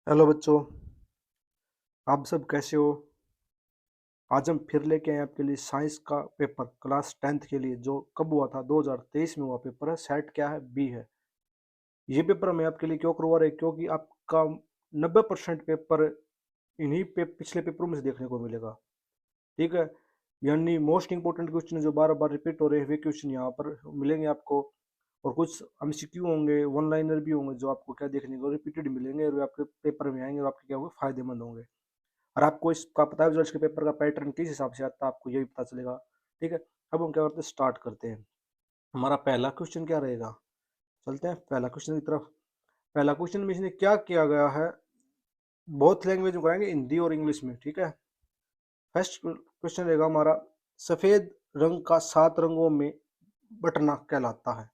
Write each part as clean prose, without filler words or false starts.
Hello बच्चों, आप सब कैसे हो? आज हम फिर लेके आए हैं आपके लिए साइंस का पेपर क्लास 10th के लिए जो कब हुआ था 2023 में हुआ पेपर है। सेट क्या है? बी है। ये पेपर हमें आपके लिए क्यों करवा रहे हैं? क्योंकि आपका 90% पेपर इन्हीं पे पिछले पेपरों में से देखने को मिलेगा। ठीक है, यानी मोस्ट इंपोर्टेंट क्वेश्चन जो बार बार रिपीट हो रहे हैं वे क्वेश्चन यहाँ पर मिलेंगे आपको। और कुछ एमसीक्यू होंगे, वन लाइनर भी होंगे जो आपको क्या देखने को रिपीटेड मिलेंगे और वे आपके पेपर में आएंगे और आपके क्या होंगे, फायदेमंद होंगे। और आपको इसका पता है रिजल्ट के पेपर का पैटर्न किस हिसाब से आता है, आपको ये भी पता चलेगा। ठीक है, अब हम क्या करते हैं, स्टार्ट करते हैं। हमारा पहला क्वेश्चन क्या रहेगा, चलते हैं पहला क्वेश्चन की तरफ। पहला क्वेश्चन में इसने क्या किया गया है, बहुत लैंग्वेज में कराएंगे, हिंदी और इंग्लिश में। ठीक है, फर्स्ट क्वेश्चन रहेगा हमारा, सफेद रंग का 7 रंगों में बटना कहलाता है।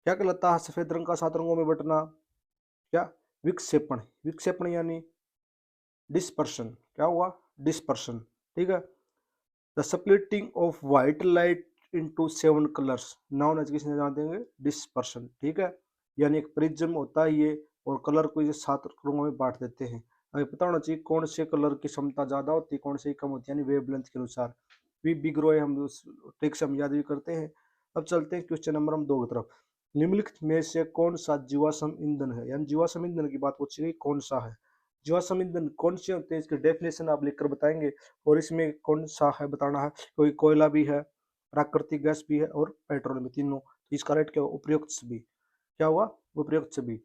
क्या कहलाता है सफेद रंग का 7 रंगों में बटना? क्या? विक्षेपण। विक्षेपण यानी डिस्पर्शन। क्या हुआ? डिस्पर्शन। ठीक है, the splitting of white light into 7 colours known as, किसने जान देंगे, डिस्पर्शन। ठीक है, यानी एक प्रिज्म होता है ये, और कलर को ये 7 रंगों में बांट देते हैं। हमें पता होना चाहिए कौन से कलर की क्षमता ज्यादा होती है, कौन से कम होती है, यानी वेवलेंथ के अनुसार। वी बिग रो हम उस ट्रिक से हम याद भी करते हैं। अब चलते हैं क्वेश्चन नंबर हम 2 की तरफ। निम्नलिखित में से कौन सा जीवाश्म ईंधन है, यानी जीवाश्म ईंधन की बात पूछी गई, कौन सा है? जीवाश्म ईंधन कौन से होते हैं, इसकी डेफिनेशन आप लिखकर बताएंगे। और इसमें कौन सा है बताना है, कोई कोयला भी है, प्राकृतिक गैस भी है और पेट्रोल भी, तीनों। तो इसका राइट क्या हुआ, उपयुक्त सभी। क्या हुआ? उपयुक्त सभी।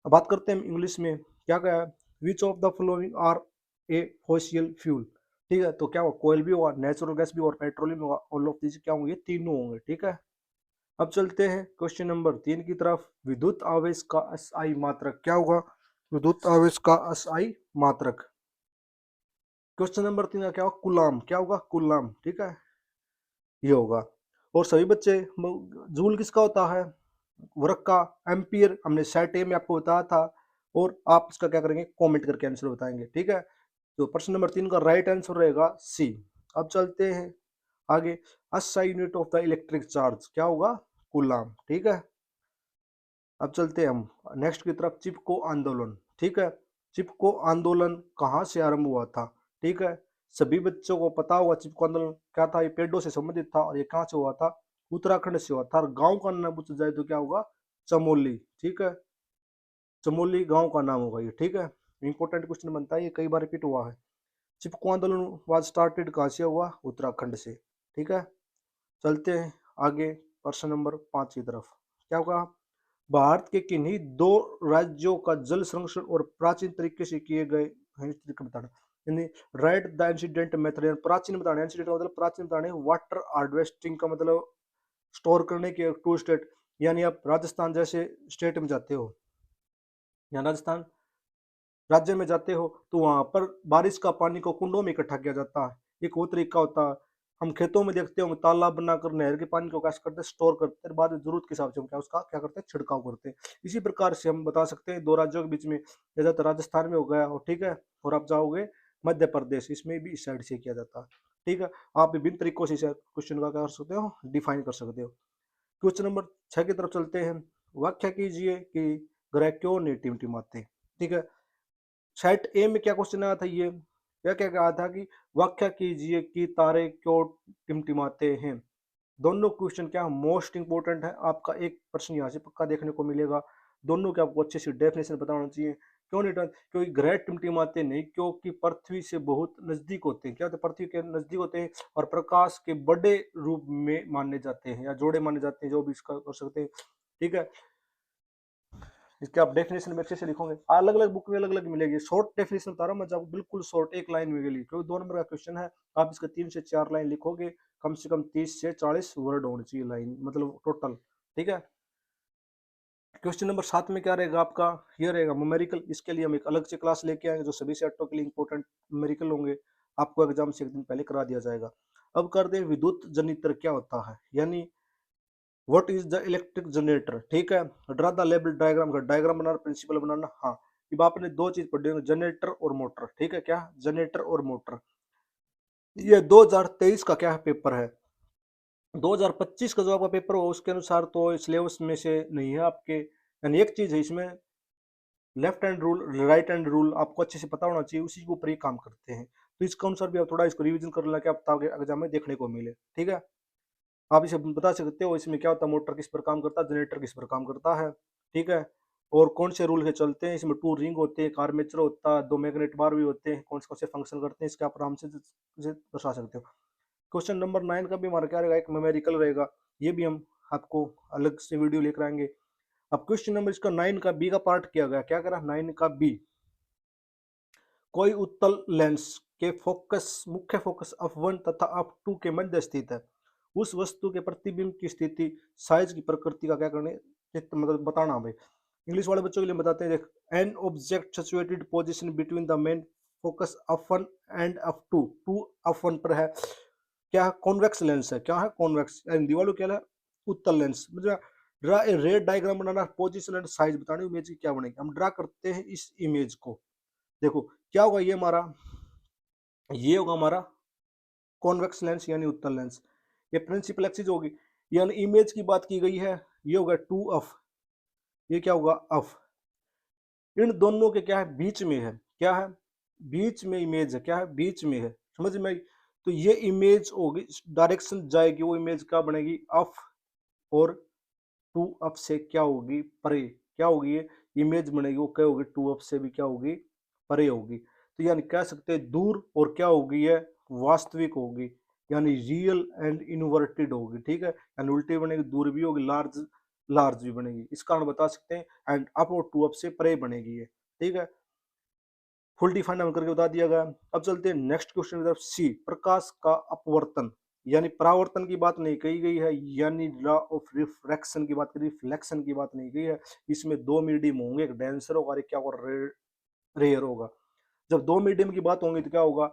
अब बात करते हैं इंग्लिश में, क्या क्या है, which of the following are a fossil fuel. ठीक है, तो क्या हुआ, कोयल भी होगा, नेचुरल गैस भी और पेट्रोलियम होगा, ऑल ऑफ दिस क्या होंगे, तीनों होंगे। ठीक है, अब चलते हैं क्वेश्चन नंबर 3 की तरफ। विद्युत आवेश का एसआई मात्रक क्या होगा? विद्युत आवेश का एसआई मात्रक, क्वेश्चन नंबर 3 का क्या होगा, कूलाम। क्या होगा? कूलाम। ठीक है, ये होगा। और सभी बच्चे, जूल किसका होता है? वर्क का। एम्पियर हमने सेट ए में आपको बताया था। और आप इसका क्या करेंगे, कमेंट करके आंसर बताएंगे। ठीक है, तो प्रश्न नंबर 3 का राइट आंसर रहेगा सी। अब चलते हैं आगे। SI unit of the electric charge क्या होगा? कूलाम। ठीक है, अब चलते हैं हम नेक्स्ट की तरफ, चिपको आंदोलन। ठीक है, चिपको आंदोलन कहाँ से आरंभ हुआ था? ठीक है, सभी बच्चों को पता होगा चिपको आंदोलन क्या था, ये पेड़ों से संबंधित था और ये कहाँ से हुआ था? उत्तराखंड से हुआ था। और गांव का नाम पूछा जाए तो क्या होगा? चमोली। ठीक है, चमोली गांव का नाम होगा ये। ठीक है, इंपॉर्टेंट क्वेश्चन बनता है, ये कई बार रिपीट हुआ है। चिपको आंदोलन वाज स्टार्टेड कहाँ से हुआ? उत्तराखंड से। ठीक है, चलते हैं आगे प्रश्न नंबर 5 की तरफ। क्या होगा, भारत के किन्हीं 2 राज्यों का जल संरक्षण और प्राचीन तरीके से किए गए हैं, इस तरीके बताना। यानी राइट द इंसिडेंट मेथड, प्राचीन बताना, इंसिडेंट का मतलब प्राचीन बताने, वाटर हार्वेस्टिंग का मतलब स्टोर करने के टू स्टेट। यानी आप राजस्थान जैसे स्टेट में जाते हो या राजस्थान राज्य में जाते हो तो वहां पर बारिश का पानी को कुंडों में इकट्ठा किया जाता है, एक वो तरीका होता है। हम खेतों में देखते होंगे तालाब बनाकर नहर के पानी को कैसे करते हैं, स्टोर करते हैं, बाद में जरूरत के हिसाब से हम क्या उसका क्या करते हैं, छिड़काव करते हैं। इसी प्रकार से हम बता सकते हैं 2 राज्यों के बीच में, जैसे तो राजस्थान में हो गया और ठीक है, और आप जाओगे मध्य प्रदेश, इसमें भी इस साइड से किया जाता है। ठीक है, आप विभिन्न तरीकों से क्वेश्चन का क्या कर सकते हो, डिफाइन कर सकते हो। क्वेश्चन नंबर 6 की तरफ चलते हैं। व्याख्या कीजिए कि ग्रह क्यों नहीं टिमटिमाते। ठीक है, सेट ए में क्या क्वेश्चन आया था, ये क्या क्या कहा था कि व्याख्या कीजिए कि तारे क्यों टिमटिमाते हैं। दोनों क्वेश्चन क्या मोस्ट इंपोर्टेंट है, आपका एक प्रश्न यहाँ से पक्का देखने को मिलेगा। दोनों के आपको अच्छे से डेफिनेशन बताना चाहिए। क्यों नहीं? क्योंकि ग्रह टिमटिमाते नहीं, क्योंकि पृथ्वी से बहुत नजदीक होते हैं। क्या होते हैं? पृथ्वी के नजदीक होते हैं और प्रकाश के बड़े रूप में माने जाते हैं या जोड़े माने जाते हैं, जो भी इसका कर सकते हैं। ठीक है, इसके आप डेफिनेशन में अच्छे से लिखोगे, अलग अलग बुक में अलग अलग मिलेगी। शॉर्ट डेफिनेशन बता रहा हूँ मैं आपको, बिल्कुल शॉर्ट, एक लाइन में मिलेगी, क्योंकि 2 नंबर का क्वेश्चन है। आप इसका 3 से 4 लाइन लिखोगे, कम से कम 30 से 40 वर्ड होने चाहिए लाइन, मतलब टोटल। ठीक है, क्वेश्चन नंबर 7 में क्या रहेगा आपका, ये रहेगा न्यूमेरिकल। इसके लिए हम एक अलग से क्लास लेके आएंगे जो सभी सेटों के लिए इंपॉर्टेंट न्यूमेरिकल होंगे, आपको एग्जाम से एक दिन पहले करा दिया जाएगा। अब कर दें विद्युत जनित्र क्या होता है, यानी what is the electric generator. ठीक है, ड्रा द लेबल डायग्राम का डायग्राम बनाना, प्रिंसिपल बनाना। हाँ, अब आपने 2 चीज पढ़ी होंगी, जनरेटर और मोटर। ठीक है, क्या जनरेटर और मोटर, ये 2023 का क्या है पेपर है। 2025 का जो आपका पेपर हो उसके अनुसार तो सिलेबस में से नहीं है आपके। यानी एक चीज है इसमें, left hand rule, right hand rule आपको अच्छे से पता होना चाहिए, उसी के ऊपर ये काम करते हैं। तो इसके अनुसार भी आप थोड़ा इसको रिवीजन कर लेना कि आप आगे एग्जाम में देखने को मिले। ठीक है, आप इसे बता सकते हो इसमें क्या होता है, मोटर किस पर काम करता है, जनरेटर किस पर काम करता है। ठीक है, और कौन से रूल से चलते हैं, इसमें 2 रिंग होते हैं, एक आर्मेचर होता है, 2 मैग्नेट बार भी होते हैं, कौन से फंक्शन करते हैं, इसके आप आराम से दर्शा सकते हो। क्वेश्चन नंबर 9 का भी हमारा क्या रहेगा, एक न्यूमेरिकल रहेगा, ये भी हम आपको अलग से वीडियो लेकर आएंगे। अब क्वेश्चन नंबर इसका 9 का बी का पार्ट किया गया, क्या करा 9 का बी, कोई उत्तल लेंस के फोकस, मुख्य फोकस f1 तथा f2 के मध्य स्थित है, उस वस्तु के प्रतिबिंब की स्थिति, साइज की प्रकृति का क्या करने, मतलब बताना भाई। इंग्लिश वाले बच्चों के लिए बताते हैं, देख, an object situated position between the main focus f1 and f2, 2 f1 पर है, क्या है, कॉन्वेक्स लेंस है, क्या है, कॉन्वेक्स, हिंदी वालों क्या है, उत्तल लेंस। मतलब ड्रा ए रे diagram banana, position and size बतानी, इमेज की क्या बनेगी, हम ड्रा करते हैं इस इमेज को। देखो क्या होगा, ये होगा हमारा कॉन्वेक्स लेंस यानी उत्तल लेंस, ये प्रिंसिपल एक्सिस होगी, यानी इमेज की बात की गई है, ये होगा 2f, ये क्या होगा f, इन दोनों के क्या है, बीच में है, क्या है, बीच में इमेज है, क्या है, बीच में है, समझ में आई। तो ये इमेज होगी, डायरेक्शन जाएगी, वो इमेज क्या बनेगी, f, और 2f से क्या होगी, परे, क्या होगी, ये इमेज बनेगी, वो क्या होगी, 2f से भी क्या होगी, परे होगी। तो यानी कह सकते हैं दूर, और क्या होगी, ये वास्तविक होगी, यानी रियल एंड इनवर्टेड होगी। ठीक है, यानी उल्टी बनेगी, दूर भी होगी, लार्ज, लार्ज भी बनेगी, इस कारण बता सकते हैं, एंड अप और 2f से परे बनेगी ये। ठीक है, फुल डिफाइन हम करके बता दिया गया। अब चलते हैं नेक्स्ट क्वेश्चन की तरफ, सी, प्रकाश का अपवर्तन, यानी परावर्तन की बात नहीं कही गई है, यानी लॉ ऑफ रिफ्रैक्शन की बात करी, रिफ्लेक्शन की बात नहीं कही है। इसमें 2 मीडियम होंगे, एक डेंसर होगा और एक क्या होगा, रेयर होगा। जब 2 मीडियम की बात होंगी तो क्या होगा,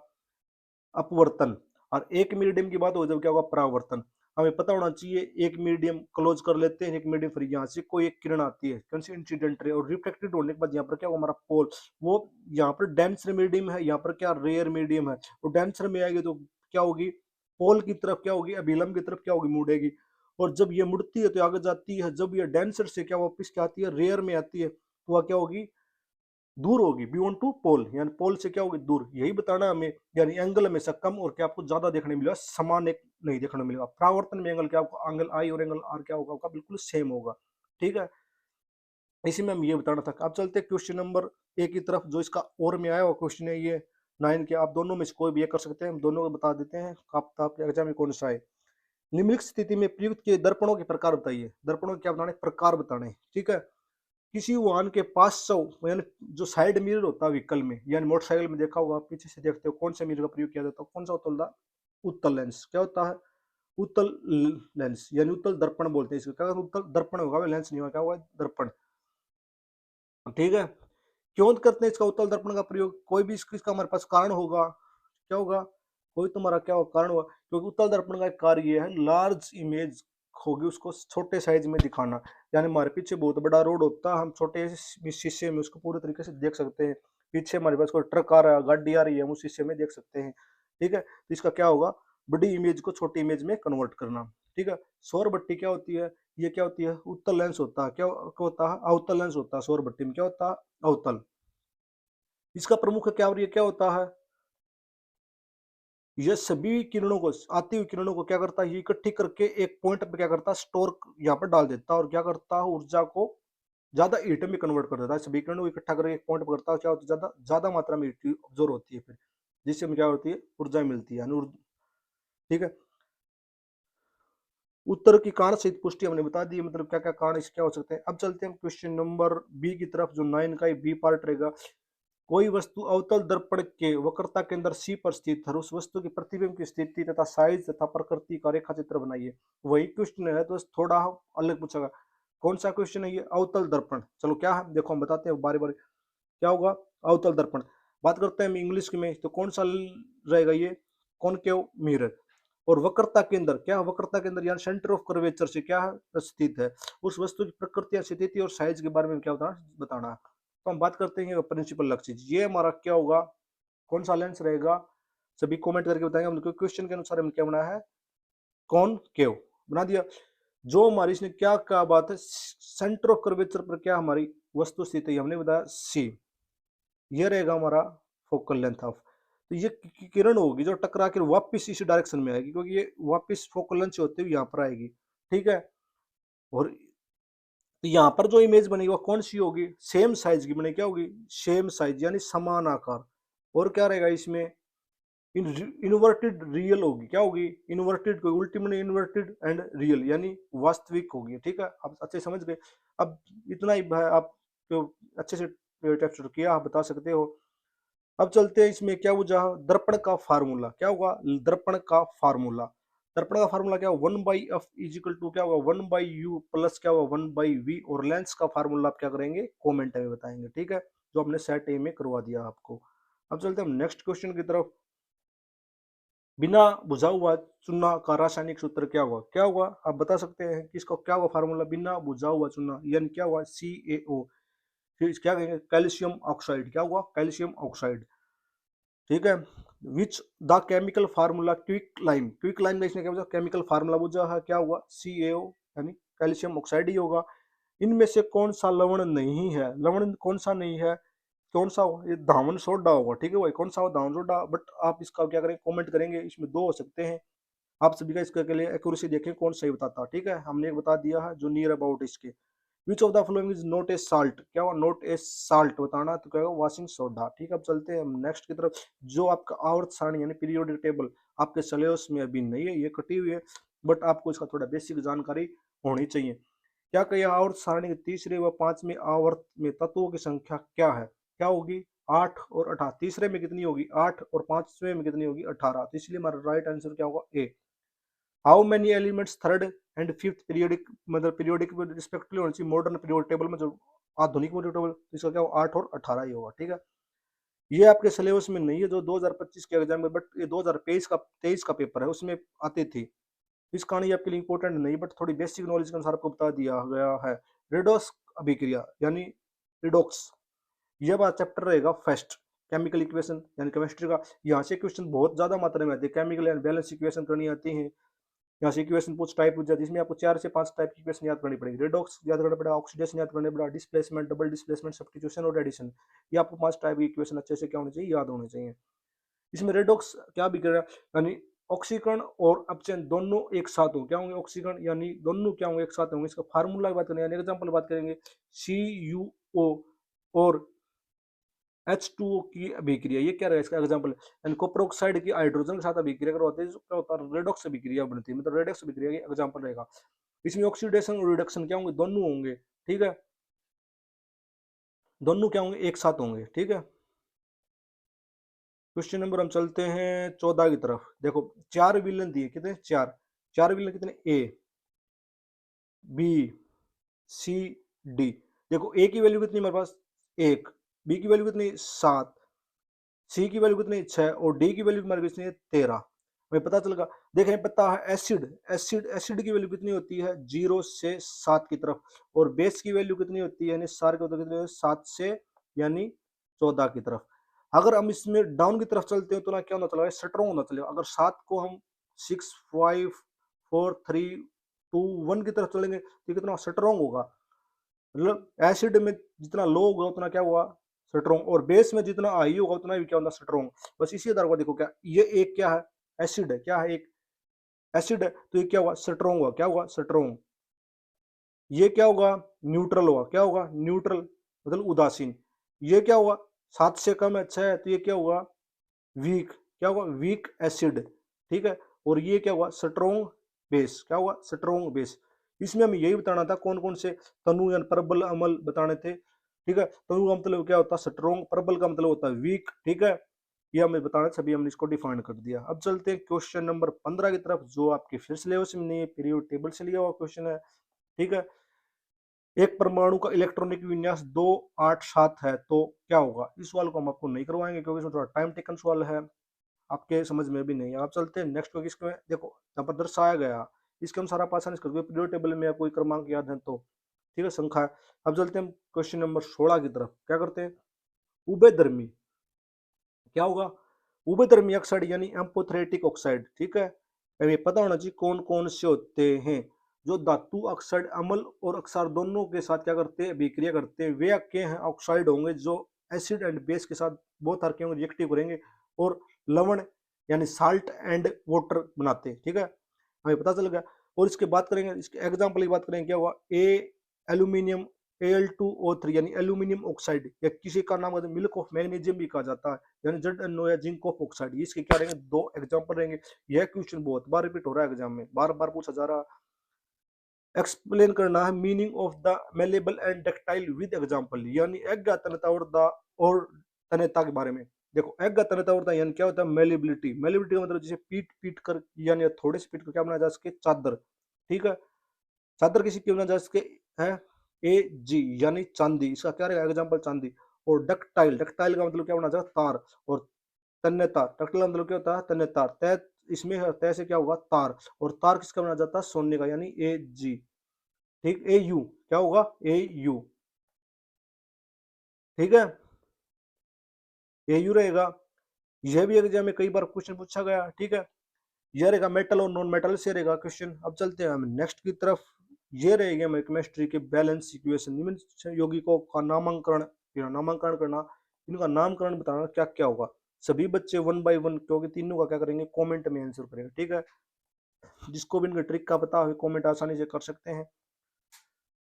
अपवर्तन, और एक मीडियम की बात हो जब क्या होगा, परावर्तन। हमें पता होना चाहिए, एक मीडियम क्लोज कर लेते हैं, एक मीडियम, फिर यहाँ से कोई एक किरण आती है, कौन सी, इंसिडेंट रे, और रिफ्लेक्टेड होने के बाद यहाँ पर क्या होगा, हमारा पोल, वो यहाँ पर डेंसर मीडियम है, यहाँ पर क्या रेयर मीडियम है, और डेंसर में आएगी तो क्या होगी, पोल की तरफ क्या होगी, अभिलंब की तरफ क्या होगी, मुड़ेगी, और जब ये मुड़ती है तो आगे जाती है, जब ये डेंसर से क्या वापस क्या आती है, रेयर में आती है, तो वह क्या होगी, दूर होगी, बियॉन्ड टू पोल, यानी पोल से क्या होगी, दूर, यही बताना हमें। यानी एंगल हमेशा कम और क्या आपको ज्यादा देखने मिलेगा, समान एक नहीं देखने मिलेगा। परावर्तन में एंगल क्या आपको, एंगल आई और एंगल आर क्या होगा, आपका बिल्कुल सेम होगा। ठीक है, इसी में हम ये बताना था। अब चलते हैं क्वेश्चन नंबर ए की तरफ, जो इसका और में आया हुआ क्वेश्चन है, ये 9 के, आप दोनों में से कोई भी ये कर सकते हैं, हम दोनों को बता देते हैं आपके एग्जाम में कौन सा है। निम्नलिखित स्थिति में प्रयुक्त किए दर्पणों के प्रकार बताइए, दर्पणों के क्या बताने, प्रकार बताने। ठीक है, किसी वाहन के 500, यानी जो साइड मिरर होता है व्हीकल में, यानी मोटरसाइकिल में देखा होगा, आप पीछे से देखते हो, कौन से मिरर का प्रयोग किया जाता है, कौन सा होता है, उत्तल लेंस, क्या होता है, उत्तल लेंस, यानी उत्तल दर्पण बोलते हैं इसको, क्या उत्तल दर्पण होगा, लेंस नहीं होगा, क्या होगा, दर्पण। ठीक है, क्यों करते हैं इसका उत्तल दर्पण का प्रयोग, कोई भी इसका हमारे पास कारण होगा, क्या होगा, कोई तुम्हारा क्या होगा, कारण होगा, क्योंकि उत्तल दर्पण का एक कार्य ये है, लार्ज इमेज होगी उसको छोटे साइज में दिखाना। यानी हमारे पीछे बहुत बड़ा रोड होता है, हम छोटे शीशे में उसको पूरे तरीके से देख सकते हैं, पीछे हमारे पास कोई ट्रक आ रहा है, गाड़ी आ रही है, हम उस शीशे में देख सकते हैं। ठीक है, तो इसका क्या होगा, बड़ी इमेज को छोटी इमेज में कन्वर्ट करना। ठीक है, सौर बत्ती क्या होती है, ये क्या होती है, उत्तल लेंस होता है, क्या होता है, अवतल लेंस होता है, सौर बत्ती में क्या होता है, अवतल। इसका प्रमुख क्या होता है, ये सभी किरणों को, आती हुई किरणों को क्या करता है, ये इकट्ठी करके एक पॉइंट पे क्या करता है, स्टोर यहाँ पर डाल देता है, और क्या करता है, ऊर्जा को ज्यादा हीट में कन्वर्ट कर देता है, सभी किरणों को इकट्ठा करके एक पॉइंट पर करता है, क्या होता है, ज्यादा ज्यादा मात्रा में हीट ऑब्जॉर्व होती है, फिर जिससे हमें क्या होती है, ऊर्जा मिलती है, ठीक है, उत्तर की कारण सहित पुष्टि हमने बता दी, मतलब क्या क्या कारण इसके क्या हो सकते हैं। अब चलते हैं क्वेश्चन नंबर बी की तरफ, जो 9 का बी पार्ट रहेगा, कोई वस्तु अवतल दर्पण के वक्रता के अंदर सी पर स्थित है, उस वस्तु की प्रतिबिंब की स्थिति तथा साइज तथा प्रकृति का रेखा चित्र बनाइए। वही क्वेश्चन है, तो थोड़ा अलग पूछेगा। कौन सा क्वेश्चन है ये, अवतल दर्पण। चलो क्या है, देखो हम बताते हैं बारी बारी, क्या होगा, अवतल दर्पण। बात करते हैं हम इंग्लिश में, तो कौन सा रहेगा ये, कॉनकेव मिरर। और वक्रता के अंदर क्या, वक्रता के अंदर यानी सेंटर ऑफ कर्वेचर से क्या स्थित है, उस वस्तु की प्रकृति, स्थिति और साइज के बारे में क्या बताना है। तो हम बात करते हैं प्रिंसिपल लक्ष्य, ये हमारा क्या होगा, कौन सा लेंस रहेगा, सभी कमेंट करके बताएंगे हम, क्वेश्चन के अनुसार हम क्या बनाया है, कौन केव बना दिया। जो हमारी इसने क्या क्या बात है, सेंटर ऑफ कर्वेचर पर क्या हमारी वस्तु स्थित है, हमने बताया सी। ये रहेगा हमारा फोकल लेंथ ऑफ। तो ये किरण होगी जो टकरा कर वापस इसी डायरेक्शन में आएगी, क्योंकि ये वापस फोकल लेंथ से होते हुए यहाँ पर आएगी, ठीक है। और तो यहाँ पर जो इमेज बनेगी वो कौन सी होगी, सेम साइज की बनेगी, क्या होगी, सेम साइज यानी समान आकार। और क्या रहेगा इसमें, इन्वर्टेड रियल होगी, क्या होगी, इन्वर्टेड, कोई उल्टी बने, इन्वर्टेड एंड रियल यानी वास्तविक होगी, ठीक है। आप अच्छे समझ गए। अब इतना ही आप जो अच्छे से टेक्स्ट किया आप बता सकते हो। अब चलते हैं इसमें क्या बुझा, दर्पण का फार्मूला क्या होगा, दर्पण का फार्मूला, दर्पण का फार्मूला क्या होगा, 1/f इजिकल टू क्या होगा, 1/u प्लस क्या होगा 1/v। और लेंस का फार्मूला आप क्या करेंगे, कमेंट में बताएंगे, ठीक है, जो हमने सेट ए में करवा दिया आपको। अब चलते हैं हम नेक्स्ट क्वेश्चन की तरफ। बिना बुझा हुआ चूना का रासायनिक सूत्र क्या होगा, क्या होगा आप बता सकते हैं कि इसका क्या होगा फार्मूला, बिना बुझा हुआ चूना यानी क्या हुआ CaO। फिर क्या कहेंगे, कैल्शियम ऑक्साइड, क्या हुआ, कैल्शियम ऑक्साइड, ठीक है। Which the chemical formula quick lime, quick lime का इसने क्या बुझा, केमिकल फार्मूला बुझा है, क्या हुआ CaO यानी कैल्शियम ऑक्साइड ही होगा। इनमें से कौन सा लवण नहीं है, लवण कौन सा नहीं है, कौन सा होगा, ये धामन सोडा होगा, ठीक है भाई, कौन सा होगा, धामन सोडा। बट आप इसका क्या करेंगे, कमेंट करेंगे, इसमें दो हो सकते हैं। आप सभी का इसके लिए एक्यूरेसी देखें कौन सही बताता, ठीक है, हमने एक बता दिया है जो नियर अबाउट इसके। विच of the following is not a salt, क्या हुआ, नॉट ए साल्ट बताना, तो क्या होगा, वॉशिंग सोडा, ठीक है। अब चलते हैं हम नेक्स्ट की तरफ। जो आपका आवर्त सारणी यानी पीरियोडिक टेबल आपके सिलेबस में अभी नहीं है, ये कटी हुई है, बट आपको इसका थोड़ा बेसिक जानकारी होनी चाहिए। क्या कहिए, आवर्त सारणी के तीसरे व पांचवें आवर्त में तत्वों की संख्या क्या है, क्या होगी, 8 और 18। तीसरे में कितनी होगी 8 और पांचवें में कितनी होगी 18, तो इसलिए हमारा राइट आंसर क्या होगा A. How many elements third and fifth periodic, मतलब पीरियोडिक रिस्पेक्टिवली होनी चाहिए मॉडर्न पीरियोडिक टेबल में, जो आधुनिक पीरियोडिक टेबल, इसका क्या होगा 8 और 18 ही होगा, ठीक है। ये आपके सिलेबस में नहीं है जो 2025 के एग्जाम में, बट ये 2023 का पेपर है उसमें आते थे। इस कहानी आपके लिए इंपॉर्टेंट नहीं, बट थोड़ी बेसिक नॉलेज के अनुसार आपको बता दिया गया है। रेडोक्स अभिक्रिया यानी रिडोक्स, ये बात चैप्टर रहेगा फर्स्ट, केमिकल इक्वेशन यानी केमिस्ट्री का। यहाँ से क्वेश्चन बहुत ज्यादा मात्रा में आते हैं, केमिकल एंड बैलेंस इक्वेशन करनी आती है। यहाँ से इक्वेशन कुछ टाइप पूछ जाती है, इसमें आपको 4 से 5 टाइप की इक्वेशन याद करनी पड़ेगी। रेडॉक्स याद करना पड़ेगा, ऑक्सीडेशन याद करना पड़ेगा, डिस्प्लेसमेंट, डबल डिस्प्लेसमेंट, सब्स्टिट्यूशन और एडिशन। ये आपको 5 टाइप की इक्वेशन अच्छे से क्या होनी चाहिए, याद होनी चाहिए। इसमें रेडॉक्स क्या भी कर रहा है, यानी ऑक्सीकरण और अपचयन दोनों एक साथ हो, क्या होंगे, ऑक्सीकरण यानी दोनों क्या होंगे, एक साथ होंगे। इसका फार्मूला की बात करें यानी एग्जाम्पल बात करेंगे, CuO और H2O की अभिक्रिया, ये क्या रहेगा इसका एग्जांपल, यानी कॉपर ऑक्साइड की हाइड्रोजन के साथ अभिक्रिया करवाते हैं, क्या होता है, रेडॉक्स अभिक्रिया बनती है, मतलब रेडॉक्स अभिक्रिया की एग्जांपल रहेगा। इसमें ऑक्सीडेशन और रिडक्शन क्या होंगे, दोनों होंगे, ठीक है, दोनों क्या होंगे, एक साथ होंगे, ठीक है। क्वेश्चन नंबर हम चलते हैं 14 की तरफ। देखो 4 विलन दिए, कितने, 4, 4 विलन कितने, A B C D। देखो A की वैल्यू कितनी हमारे पास, 1, B की वैल्यू कितनी 7, सी की वैल्यू कितनी 6 और डी की वैल्यू हमारे कितनी है 13। हमें पता चल गया। देखें पता है एसिड की वैल्यू कितनी होती है 0 से 7 की तरफ, और बेस की वैल्यू कितनी होती है यानी सार की कितनी 7 से यानी 14 की तरफ। अगर हम इसमें डाउन की तरफ चलते हैं तो ना क्या होना चलेगा, स्ट्रॉन्ग होना चलेगा। अगर 7 को हम 6 5 4 3 2 1 की तरफ चलेंगे तो कितना स्ट्रॉन्ग होगा, मतलब एसिड में जितना लो होगा उतना क्या हुआ स्ट्रॉन्ग, और बेस में जितना हाई होगा उतना भी क्या होगा स्ट्रॉन्ग। बस इसी आधार को देखो, क्या ये एक क्या है, एसिड है, क्या है, एक एसिड है, तो ये क्या हुआ स्ट्रॉन्ग हुआ, क्या हुआ स्ट्रॉन्ग। ये क्या होगा न्यूट्रल होगा, क्या होगा न्यूट्रल मतलब उदासीन। ये क्या हुआ 7 से कम है 6 है, तो ये क्या हुआ वीक, क्या हुआ वीक एसिड, ठीक है। और ये क्या हुआ स्ट्रॉन्ग बेस, क्या हुआ स्ट्रॉन्ग बेस। इसमें हमें यही बताना था कौन कौन से तनु या प्रबल अमल बताने थे, ठीक है। तनु का मतलब क्या होता है स्ट्रॉन्ग, प्रबल का मतलब होता है वीक, ठीक है। ये हमें बताना, सभी हमने इसको डिफाइन कर दिया। अब चलते हैं क्वेश्चन नंबर 15 की तरफ, जो आपके फिर सिलेबस में नहीं है, पीरियड टेबल से लिया हुआ क्वेश्चन है, ठीक है। एक परमाणु का इलेक्ट्रॉनिक विन्यास 287 है तो क्या होगा। इस सवाल को हम आपको नहीं करवाएंगे क्योंकि इसमें थोड़ा टाइम टेकन सवाल है, आपके समझ में भी नहीं है। आप चलते हैं नेक्स्ट क्योंकि इसमें देखो यहाँ पर दर्शाया गया, इसके अनुसार आप आसानी से कर पीरियड टेबल में कोई क्रमांक याद है तो, ठीक है, संख्या है। अब चलते हैं क्वेश्चन नंबर 16 की तरफ। क्या करते हैं, उभयधर्मी क्या होगा, उभयधर्मी ऑक्साइड यानी एम्फोथेरेटिक ऑक्साइड, ठीक है। हमें पता होना चाहिए कौन कौन से होते हैं। जो धातु ऑक्साइड अम्ल और क्षार दोनों के साथ क्या करते हैं, अभिक्रिया करते हैं, वे क्या हैं, ऑक्साइड होंगे जो एसिड एंड बेस के साथ बहुत आर के होंगे, रिएक्टिव करेंगे और लवण यानी साल्ट एंड वाटर बनाते हैं। ठीक है, हमें पता चल गया। और इसके बात करेंगे, इसके एग्जाम्पल की बात करेंगे, क्या हुआ, एल्यूमिनियम Al2O3 यानी एल्यूमिनियम ऑक्साइड, या किसी का नाम मिल्क ऑफ मैग्नीशियम भी कहा जाता है, यानी ZnO या जिंक ऑफ ऑक्साइड। इसके क्या रहेंगे, दो एग्जाम्पल रहेंगे। यह क्वेश्चन बहुत बार रिपीट हो रहा है एग्जाम में, बार बार पूछा जा रहा है। एक्सप्लेन करना है meaning of the malleable and ductile with example, यानी अज्ञा तन्यता और तन्यता के बारे में। देखो, अज्ञा तन्यता और यानी क्या होता है, मेलेबिलिटी। मेलेबिलिटी का मतलब जैसे पीट पीट कर यानी थोड़े से पीट कर क्या बनाया जा सके, चादर। ठीक है, चादर किसी की बनाया जा सके है Ag यानी चांदी, इसका क्या रहेगा एग्जाम्पल, चांदी। और डक्टाइल, डक्टाइल का मतलब क्या बना जाएगा, तार। और तन्य तार, डक्टाइल का मतलब क्या होता है, तन्य तार। तय इसमें तय से क्या होगा, तार। और तार किसका बना जाता है, सोने का, यानी Ag। ठीक, Au क्या होगा, Au। ठीक है, Au रहेगा। यह भी एग्जाम में कई बार क्वेश्चन पूछा गया। ठीक है, यह रहेगा मेटल और नॉन मेटल से रहेगा क्वेश्चन। अब चलते हैं हम नेक्स्ट की तरफ। ये रहेगी हमारी केमिस्ट्री के बैलेंस इक्वेशन। निम्न यौगिकों का नामांकन करना, इनका नामकरण बताना क्या क्या होगा। सभी बच्चे वन बाय वन, क्योंकि तीनों का क्या करेंगे, कमेंट में आंसर करेंगे। ठीक है, जिसको भी इनका ट्रिक का पता हो कमेंट आसानी से कर सकते हैं।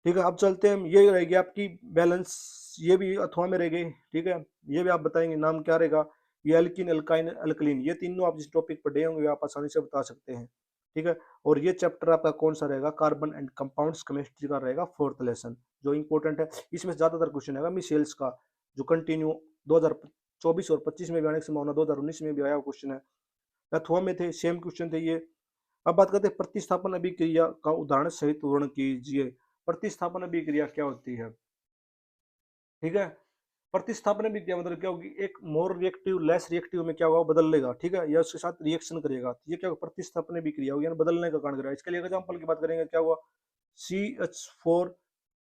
ठीक है, अब चलते हैं, ये रहेगी आपकी बैलेंस, ये भी अथवा में रहेगी। ठीक है, ये भी आप बताएंगे नाम क्या रहेगा, ये एल्किन, एल्काइन, अल्कलीन, ये तीनों आप जिस टॉपिक पढ़े होंगे आप आसानी से बता सकते हैं। ठीक है, और ये चैप्टर आपका कौन सा रहेगा, कार्बन एंड कंपाउंड्स केमिस्ट्री का रहेगा, 4th लेसन, जो इंपॉर्टेंट है। इसमें ज्यादातर क्वेश्चन है मिशेल्स का, जो कंटिन्यू 2024 और 25 में भी आने की संभावना, 2019 में भी आया क्वेश्चन है, अथवा में थे, सेम क्वेश्चन थे ये। अब बात करते हैं प्रतिस्थापन अभिक्रिया का उदाहरण सहित वर्णन कीजिए। प्रतिस्थापन अभिक्रिया क्या होती है। ठीक है, प्रतिस्थापन अभिक्रिया मतलब क्या होगी, एक मोर रिएक्टिव लेस रिएक्टिव में क्या होगा, बदल लेगा। ठीक है, या उसके साथ रिएक्शन करेगा, तो ये क्या होगा, प्रतिस्थापन अभिक्रिया होगी, यानी बदलने का कारण करेगा। इसके लिए एग्जांपल की बात करेंगे, क्या हुआ, CH4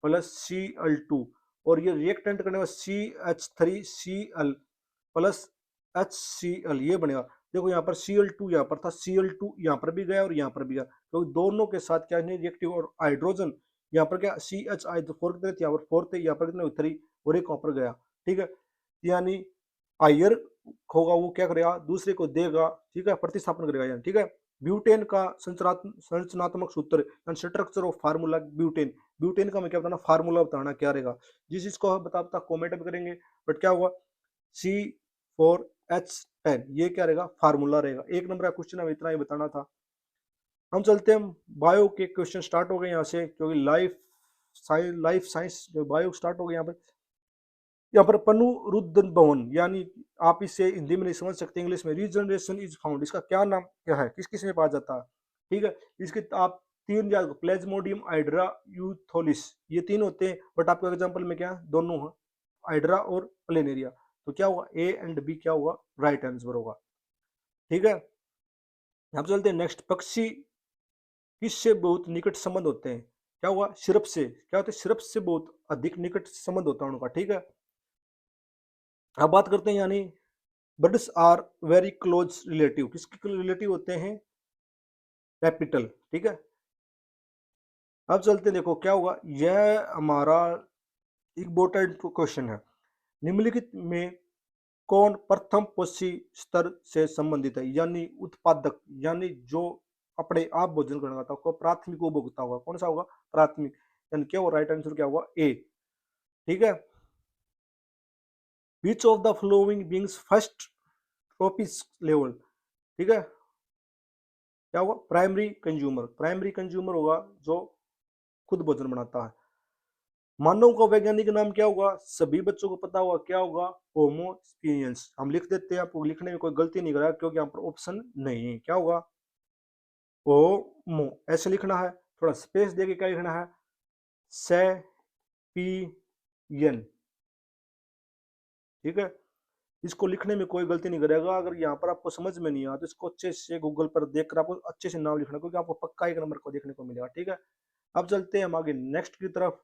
प्लस Cl2, और ये रिएक्टेंट करने में CH3Cl प्लस HCl, ये बनेगा। देखो यहाँ पर Cl2 यहाँ पर था, Cl2 यहाँ पर भी गया और यहाँ पर भी गया, क्योंकि दोनों के साथ क्या है रिएक्टिव। और हाइड्रोजन यहाँ पर क्या CH4 कितने थे, यहाँ पर 4 थे, यहाँ पर कितने 3, और एक वहां पर गया। ठीक है, यानी हायर होगा वो क्या करेगा, दूसरे को देगा। ठीक है, प्रतिस्थापन करेगा यानी। ठीक है, ब्यूटेन का संरचनात्मक सूत्र यानी structure of formula butane. Butane का मैं क्या बताना, फार्मूला बताना क्या रहेगा, जिस चीज बता कॉमेंट भी करेंगे। बट क्या हुआ, C4H10, ये क्या रहेगा, फार्मूला रहेगा। एक नंबर का क्वेश्चन हमें इतना ही बताना था। हम चलते हैं, बायो के क्वेश्चन स्टार्ट हो गए यहाँ से, क्योंकि लाइफ साइंस बायो स्टार्ट हो गए यहाँ पर पुनरुत्थान भवन, यानी आप इसे हिंदी में नहीं समझ सकते, इंग्लिश में रीजनरेशन इज फाउंड, इसका क्या नाम क्या है, किस किस में पाया जाता है। ठीक है, इसके आप तीन याद, प्लेज्मोडियम, हाइड्रा, यूथोलिस, ये तीन होते हैं। बट आपका एग्जांपल में क्या है, दोनों है, हाइड्रा और प्लेनेरिया। तो क्या हुआ, ए एंड बी क्या होगा, राइट आंसर होगा। ठीक है, अब चलते हैं नेक्स्ट। पक्षी किससे बहुत निकट संबंध होते हैं, क्या हुआ, सिर्फ से, क्या होता है, सिर्फ से बहुत अधिक निकट संबंध होता है उनका। ठीक है, अब बात करते हैं, यानी birds are very close relative, किसके रिलेटिव होते हैं, कैपिटल। ठीक है, अब चलते हैं, देखो क्या होगा, यह हमारा इम्पोर्टेंट क्वेश्चन है। निम्नलिखित में कौन प्रथम पोषी स्तर से संबंधित है, यानी उत्पादक, यानी जो अपने आप भोजन करना था उसको प्राथमिक उपभोक्ता होगा, कौन सा होगा, प्राथमिक, यानी क्या होगा, राइट आंसर क्या होगा, ए। ठीक है, which of the following beings first trophic level, ठीक है, क्या होगा, प्राइमरी कंज्यूमर, प्राइमरी कंज्यूमर होगा जो खुद भोजन बनाता है। मानव का वैज्ञानिक नाम क्या होगा, सभी बच्चों को पता होगा, क्या होगा, होमो सेपियंस। हम लिख देते हैं, आपको लिखने में कोई गलती नहीं करा, क्योंकि यहाँ पर ऑप्शन नहीं है। क्या होगा, होमो, ऐसे लिखना है, थोड़ा स्पेस देके क्या लिखना है, सेपियन। ठीक है, इसको लिखने में कोई गलती नहीं करेगा। अगर यहाँ पर आपको समझ में नहीं आया तो इसको अच्छे से गूगल पर देखकर आपको अच्छे से नाम लिखना, क्योंकि आपको पक्का एक नंबर को देखने को मिलेगा। ठीक है, अब चलते हैं हम आगे नेक्स्ट की तरफ,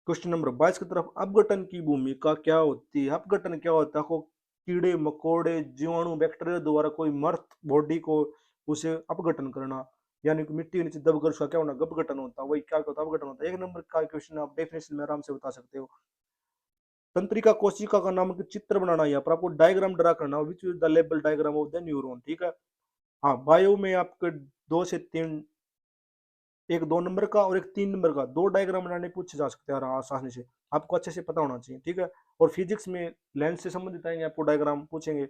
क्वेश्चन नंबर 22 की तरफ। अपघटन की भूमिका क्या होती है, अपघटन क्या होता है, को कीड़े मकोड़े जीवाणु बैक्टीरिया द्वारा कोई मर्त बॉडी को उसे अपघटन करना, यानी कि मिट्टी के नीचे दबकर उसका क्या होना, अपघटन होता है, वही क्या होता है, अपघटन होता है। 1 नंबर का क्वेश्चन आप डेफिनेशन में आराम से बता सकते हो। तंत्रिका कोशिका का नाम चित्र बनाना, यहाँ पर आपको डायग्राम ड्रा करना, which is the label diagram of the neuron, ठीक है। हाँ, बायो में आपके 2 से 3, एक 2 नंबर का और एक 3 नंबर का 2 डायग्राम बनाने पूछे जा सकते हैं आसानी से, आपको अच्छे से पता होना चाहिए, ठीक है। और फिजिक्स में लेंस से संबंधित आएंगे, आपको डायग्राम पूछेंगे।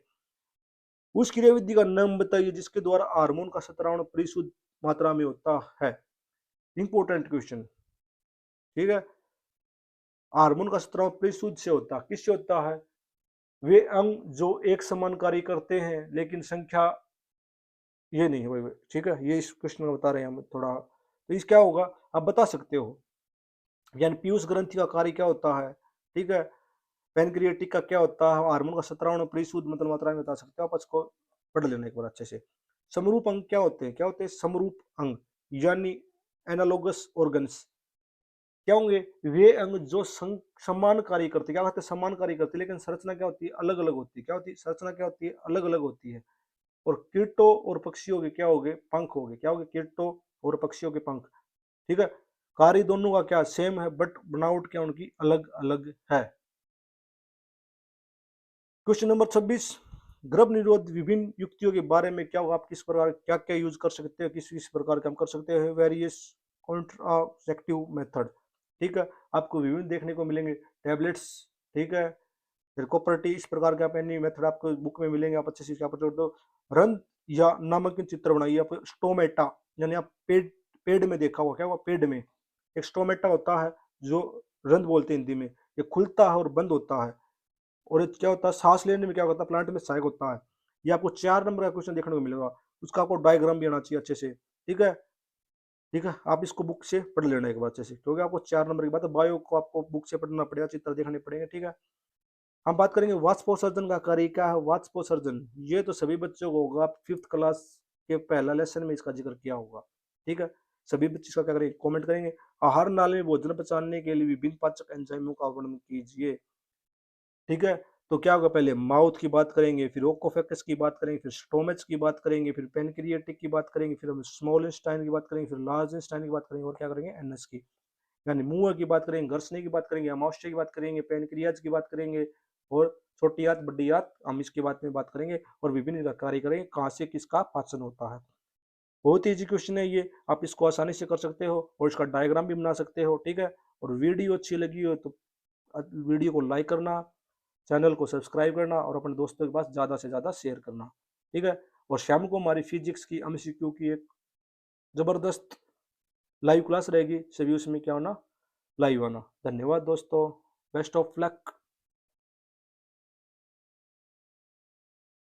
उस क्रियाविधि का नाम बताइए जिसके द्वारा हार्मोन का सत्यापन परिशुद्ध मात्रा में होता है। इंपॉर्टेंट क्वेश्चन, ठीक है। हार्मोन का सत्यापन परिशुद्ध से होता है, किससे होता है? वे अंग जो एक समान कार्य करते हैं लेकिन संख्या ये नहीं है, वही ठीक है, ये इस क्वेश्चन में बता रहे हैं हम थोड़ा। तो इस क्या होगा, आप बता सकते हो। यानी पीयूष ग्रंथि का कार्य क्या होता है, ठीक है। पैनक्रियाटिक का क्या होता है, हार्मोन का सत्यापन परिशुद्ध मतलब मात्रा में बता सकते हो, आप इसको पढ़ लेना एक बार अच्छे से। समरूप अंग क्या होते हैं, क्या होते हैं समरूप अंग, यानी एनालोगस ऑर्गन्स। क्या होंगे? वे अंग जो समान कार्य करते, क्या कहते हैं, समान कार्य करते, लेकिन संरचना क्या होती है, अलग अलग होती है। क्या होती है? संरचना क्या होती है, अलग अलग होती है। और कीटों और पक्षियों के क्या हो गए, पंख हो गए। क्या हो गए? कीटों और पक्षियों के पंख, ठीक है। कार्य दोनों का क्या सेम है, बट बनावट क्या उनकी अलग अलग है। क्वेश्चन नंबर 26, गर्भ निरोध विभिन्न युक्तियों के बारे में क्या होगा, आप किस प्रकार क्या क्या यूज कर सकते हैं, किस किस प्रकार के हम कर सकते हैं, वेरियस कॉन्ट्रासेप्टिव मेथड, ठीक है। आपको विभिन्न देखने को मिलेंगे, टैबलेट्स, ठीक है, फिर कॉपर्टी, इस प्रकार के आप एनी मेथड आपको बुक में मिलेंगे, आप अच्छे से क्या पढ़ दो। रंध या नामांकन चित्र बनाइए, आप स्टोमेटा, यानी आप पेड़ पेड़ में देखा हुआ, क्या हुआ, पेड़ में एक स्टोमेटा होता है जो रंध बोलते हैं हिंदी में, ये खुलता है और बंद होता है। और ये क्या होता है, सांस लेने में क्या होता है, प्लांट में सहायक होता है। ये आपको 4 नंबर का क्वेश्चन देखने को मिलेगा, उसका आपको डायग्राम भी आना चाहिए अच्छे से, ठीक है। ठीक है, आप इसको बुक से पढ़ लेना एक बार अच्छे से, क्योंकि आपको 4 नंबर की बात है, बायो को आपको बुक से पढ़ना पड़ेगा, चित्र देखने पड़ेंगे, ठीक है। हम बात करेंगे वाष्पोत्सर्जन का कार्य क्या है। वाष्पोत्सर्जन ये तो सभी बच्चों को होगा, आप 5th क्लास के पहला लेसन में इसका जिक्र किया होगा, ठीक है। सभी बच्चे इसका क्या करेंगे, कमेंट करेंगे। आहार नाली में भोजन पचाने के लिए विभिन्न पाचक एंजाइमों का वर्णन कीजिए, ठीक है। तो क्या होगा, पहले माउथ की बात करेंगे, फिर ओकोफेकस की बात करेंगे, फिर स्टोमच की बात करेंगे, फिर पेनक्रियाटिक की बात करेंगे, फिर हम स्मॉल इंस्टाइन की बात करेंगे, फिर लार्ज इंस्टाइन की बात करेंगे, और क्या करेंगे, एनएस की, यानी मुंह की बात करेंगे, घर्षणे की बात करेंगे, अमावस्या की बात करेंगे, पेनक्रियाज की बात करेंगे, और छोटी आंत बड़ी आंत हम इसके बात में बात करेंगे, और विभिन्न कार्य करेंगे कहाँ से किसका पाचन होता है। बहुत ही इजी क्वेश्चन है ये, आप इसको आसानी से कर सकते हो और इसका डायग्राम भी बना सकते हो, ठीक है। और वीडियो अच्छी लगी हो तो वीडियो को लाइक करना, चैनल को सब्सक्राइब करना, और अपने दोस्तों के पास ज़्यादा से ज़्यादा शेयर करना, ठीक है। और शाम को हमारी फिजिक्स की एमसीक्यू की एक ज़बरदस्त लाइव क्लास रहेगी, सभी उसमें क्या होना, लाइव आना। धन्यवाद दोस्तों, बेस्ट ऑफ लक।